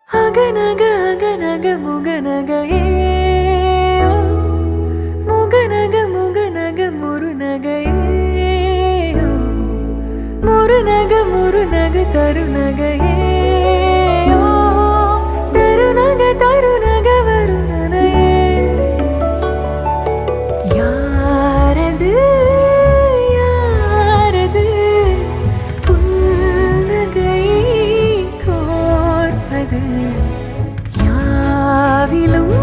அகநக அகநக முகநகையே முகநக முகநக முருநகையே முருநக முருநக தருநகையே தருநக தருநக வருணனையே யாரது யாரது புன்னகை கோர்த்தது யாவிலும்